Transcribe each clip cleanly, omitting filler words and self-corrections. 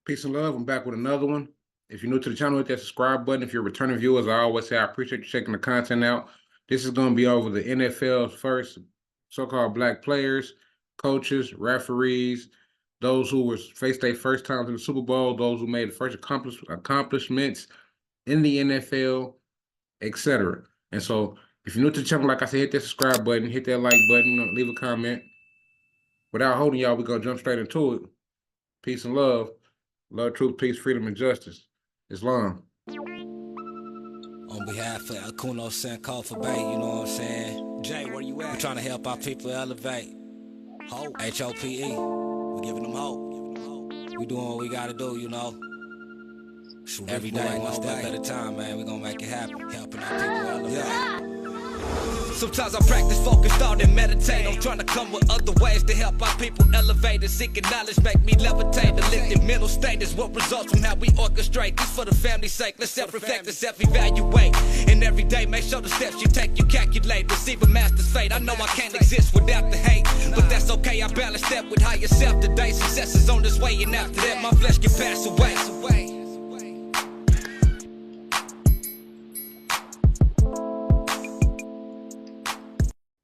Peace and love. I'm back with another one. If you're new to the channel, hit that subscribe button. If you're a returning viewer, as I always say, I appreciate you checking the content out. This is going to be over the NFL's first so-called black players, coaches, referees, those who faced their first time to the Super Bowl, those who made the first accomplishments in the NFL, etc. And so, if you're new to the channel, like I said, hit that subscribe button, hit that like button, leave a comment. Without holding y'all, we're going to jump straight into it. Peace and love. Love, truth, peace, freedom, and justice. Islam. On behalf of Akron Pros, for Bay, you know what I'm saying? Jay, where you at? We're trying to help our people elevate. Hope. H-O-P-E. We're giving them hope. We doing what we gotta do, you know? Every day, one step at a time, man. We're gonna make it happen. Helping our people elevate. Yeah. Sometimes I practice, focus, thought, and meditate. I'm trying to come with other ways to help our people elevate and seeking knowledge, make me levitate. The lifted mental state is what results from how we orchestrate. This for the family's sake. Let's self-reflect and self-evaluate. And every day, make sure the steps you take, you calculate. Receive a master's fate. I know I can't exist without the hate, but that's okay. I balance that with higher self today. Success is on this way, and after that, my flesh can pass away.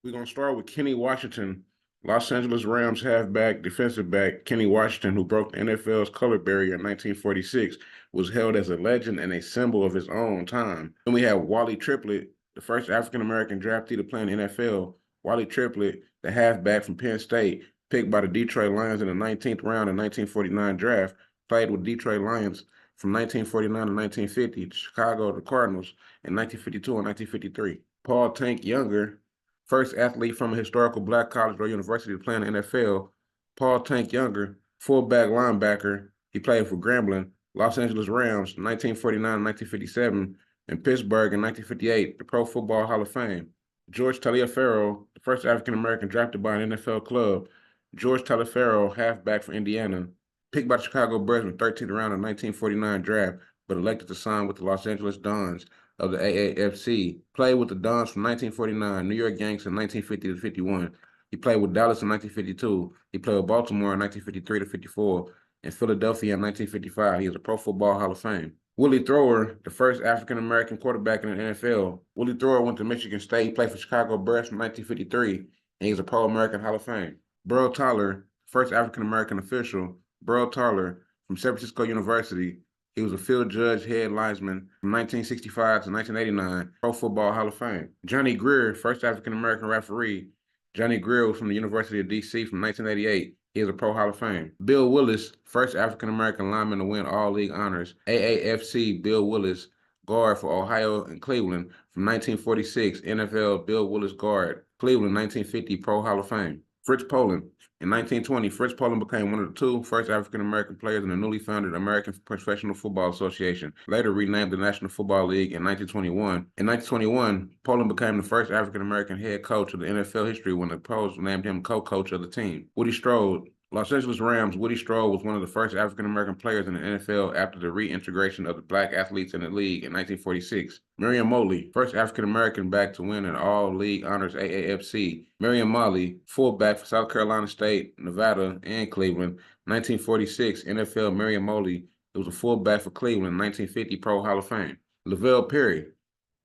We're going to start with Kenny Washington, Los Angeles Rams halfback, defensive back. Kenny Washington, who broke the NFL's color barrier in 1946, was held as a legend and a symbol of his own time. Then we have Wally Triplett, the first African-American draftee to play in the NFL. Wally Triplett, the halfback from Penn State, picked by the Detroit Lions in the 19th round in 1949 draft, played with Detroit Lions from 1949 to 1950, Chicago, the Cardinals, in 1952 and 1953. Paul Tank Younger, first athlete from a historical black college or university to play in the NFL. Paul Tank Younger, fullback linebacker. He played for Grambling, Los Angeles Rams, 1949 and 1957, and Pittsburgh in 1958, the Pro Football Hall of Fame. George Taliaferro, the first African-American drafted by an NFL club. George Taliaferro, halfback for Indiana, picked by the Chicago Bears in the 13th round of 1949 draft, but elected to sign with the Los Angeles Dons of the AAFC. Played with the Dons from 1949, New York Yankees in 1950 to 51. He played with Dallas in 1952. He played with Baltimore in 1953 to 54, and Philadelphia in 1955. He is a Pro Football Hall of Fame. Willie Thrower, the first African-American quarterback in the NFL. Willie Thrower went to Michigan State. He played for Chicago Bears from 1953, and he's a Pro American Hall of Fame. Burl Toler, first African-American official. Burl Toler from San Francisco University. He was a field judge, head linesman from 1965 to 1989, Pro Football Hall of Fame. Johnny Greer, first African-American referee. Johnny Greer was from the University of D.C. from 1988. He is a Pro Hall of Fame. Bill Willis, first African-American lineman to win all league honors. AAFC Bill Willis, guard for Ohio and Cleveland from 1946. NFL Bill Willis guard, Cleveland 1950 Pro Hall of Fame. Fritz Pollard. In 1920, Fritz Pollard became one of the two first African-American players in the newly founded American Professional Football Association, later renamed the National Football League in 1921. In 1921, Pollard became the first African-American head coach of the NFL history when the pros named him co-coach of the team. Woody Strode, Los Angeles Rams. Woody Strode was one of the first African-American players in the NFL after the reintegration of the black athletes in the league in 1946. Miriam Molley, first African-American back to win an all-league honors AAFC. Miriam Molley, fullback for South Carolina State, Nevada, and Cleveland. 1946, NFL Miriam Molley. It was a fullback for Cleveland, 1950 Pro Hall of Fame. Lavelle Perry.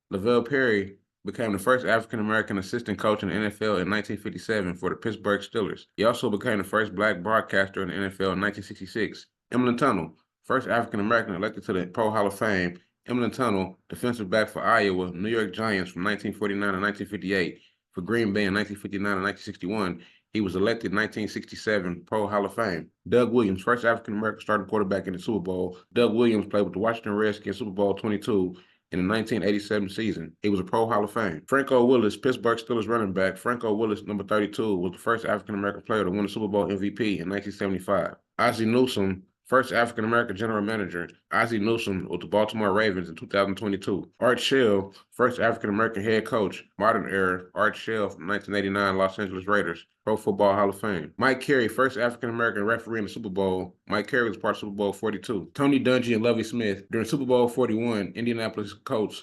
Lavelle Perry became the first African-American assistant coach in the NFL in 1957 for the Pittsburgh Steelers. He also became the first black broadcaster in the NFL in 1966. Emlyn Tunnell, first African-American elected to the Pro Hall of Fame. Emlyn Tunnell, defensive back for Iowa, New York Giants from 1949 to 1958. For Green Bay in 1959 and 1961, he was elected 1967 Pro Hall of Fame. Doug Williams, first African-American starting quarterback in the Super Bowl. Doug Williams played with the Washington Redskins Super Bowl 22 in the 1987 season. He was a Pro Hall of Fame. Franco Willis, Pittsburgh Steelers running back. Franco Willis, number 32, was the first African-American player to win the Super Bowl MVP in 1975. Ozzie Newsome, first African-American general manager. Ozzie Newsome with the Baltimore Ravens in 2022. Art Shell, first African-American head coach, modern era. Art Shell from 1989 Los Angeles Raiders, Pro Football Hall of Fame. Mike Carey, first African-American referee in the Super Bowl. Mike Carey was part of Super Bowl 42. Tony Dungy and Lovie Smith. During Super Bowl 41, Indianapolis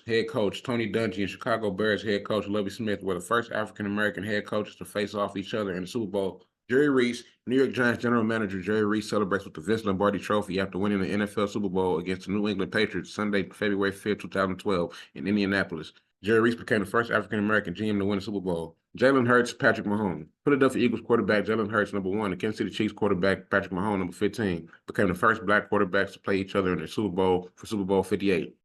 head coach Tony Dungy and Chicago Bears head coach Lovie Smith were the first African-American head coaches to face off each other in the Super Bowl Jerry Reese, New York Giants general manager Jerry Reese celebrates with the Vince Lombardi Trophy after winning the NFL Super Bowl against the New England Patriots Sunday, February 5th, 2012 in Indianapolis. Jerry Reese became the first African-American GM to win the Super Bowl. Jalen Hurts, Patrick Mahomes. Philadelphia Eagles quarterback Jalen Hurts, number 1, and Kansas City Chiefs quarterback Patrick Mahomes, number 15, became the first black quarterbacks to play each other in the Super Bowl for Super Bowl 58.